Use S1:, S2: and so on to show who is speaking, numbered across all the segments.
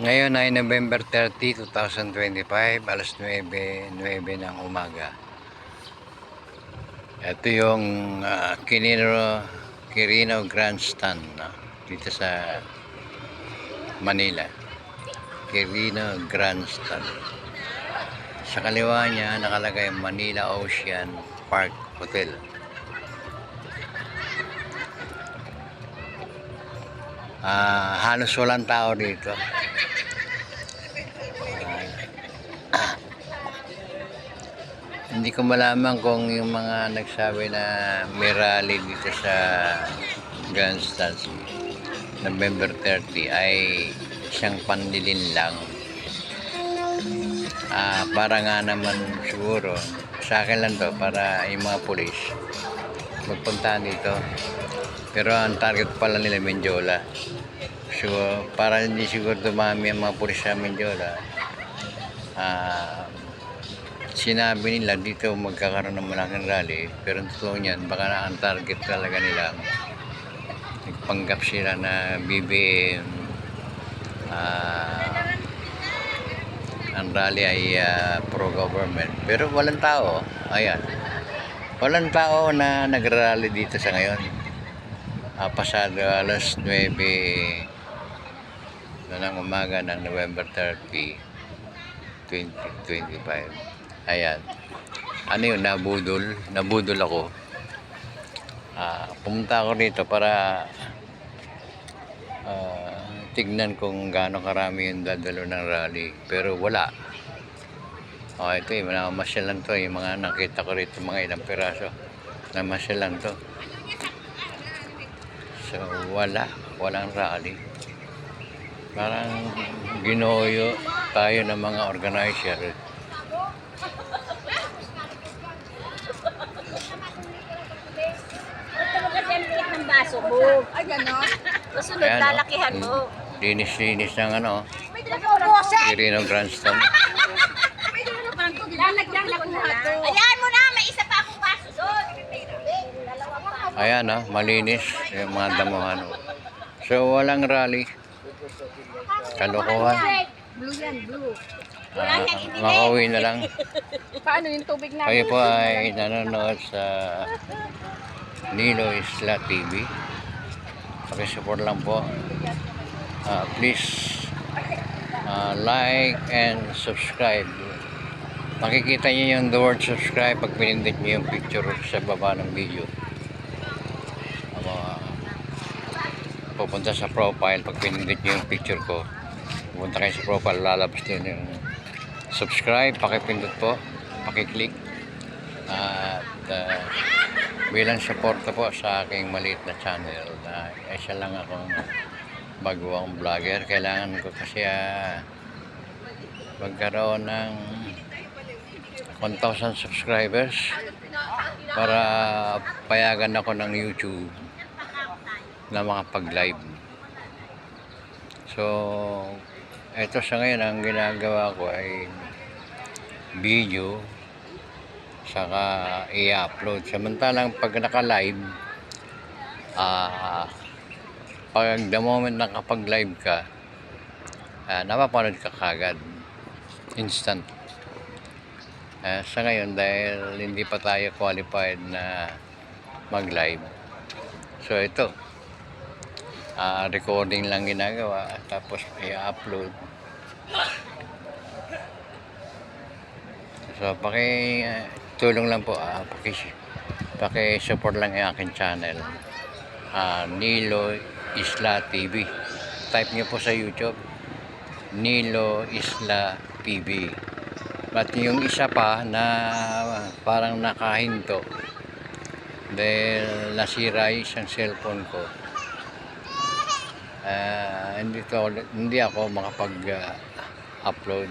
S1: Ngayon ay November 30, 2025, alas 9:09 ng umaga. Ito yung Quirino Grandstand, no? Dito sa Manila. Quirino Grandstand. Sa kaliwa niya nakalagay Manila Ocean Park Hotel. Halos walang tao dito. Hindi ko malaman kung yung mga nagsabi na may rally dito sa Grandstand November 30 ay isang panlilin lang. Para nga naman siguro sa akin lang to, para yung mga pulis magpuntahan dito. Pero ang target pala nila Menjola. So para hindi siguro dumami ang mga pulis sa Menjola, sinabi nila dito magkakaroon ng malaking rally, pero totoo niyan baka na ang target talaga nila, nagpanggap sila na BBM, ang rally ay pro-government, pero walang tao. Ayan, walang tao na nagrally dito sa ngayon, pasado alas 9 na ng umaga ng November 30, 2025. Ayan. Ano yun? Nabudol ako. Pumunta ako dito para tignan kung gaano karami yung dadalo ng rally. Pero wala. Ito yung namasyal lang to. Yung mga nakita ko rito, mga ilang piraso. Namasyal lang to. So walang rally. Parang ginoyo tayo ng mga organizer.
S2: Ay, gano'n?
S3: Kasunod, lalakihan mo.
S1: Linis ng Quirino Grandstand.
S2: Lalagyan na kung ito.
S3: Ayan mo na, may isa pa akong baso doon.
S1: Ayan, malinis yung mga damuhan. So walang rally. Kalokohan.
S2: Blue yan, blue.
S1: Makauwi na lang.
S2: Paano yung tubig na?
S1: Kayo po ay nanonood sa Nilo Isla TV. Pakisupport lang po. Please like and subscribe. Makikita niyo yung the word subscribe pag pinindot niyo yung picture sa baba ng video. Pupunta sa profile, pag pinindot niyo yung picture ko, pupunta kayo sa profile, lalabas din yung subscribe. Pakipindot po, pakiclick. At bilang suporta po sa aking maliit na channel, isa lang akong baguang vlogger. Kailangan ko kasi magkaroon ng 1,000 subscribers para payagan ako ng YouTube na makapag-live. So ito sa ngayon, ang ginagawa ko ay video saka i-upload. Samantalang pag naka-live, pag the moment nakapag-live ka, napapanood ka kagad, instant. Sa ngayon, dahil hindi pa tayo qualified na mag-live, so ito, recording lang ginagawa, tapos i-upload. So tulong lang po, paki-support lang yung aking channel, Nilo Isla TV. Type nyo po sa YouTube, Nilo Isla TV. At yung isa pa na parang nakahinto dahil nasira isang cellphone ko, hindi ako makapag-upload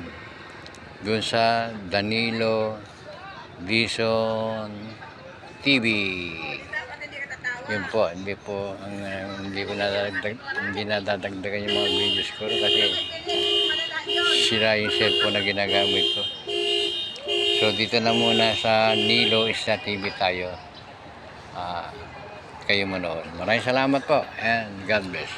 S1: dun sa Danilo Dizon TV. Yun po, hindi ko nadadagdagan yung mga videos ko kasi sira yung cellphone na ginagamit ko. So dito na muna sa Nilo Isla TV tayo. Kayo manood. Maraming salamat po and God bless.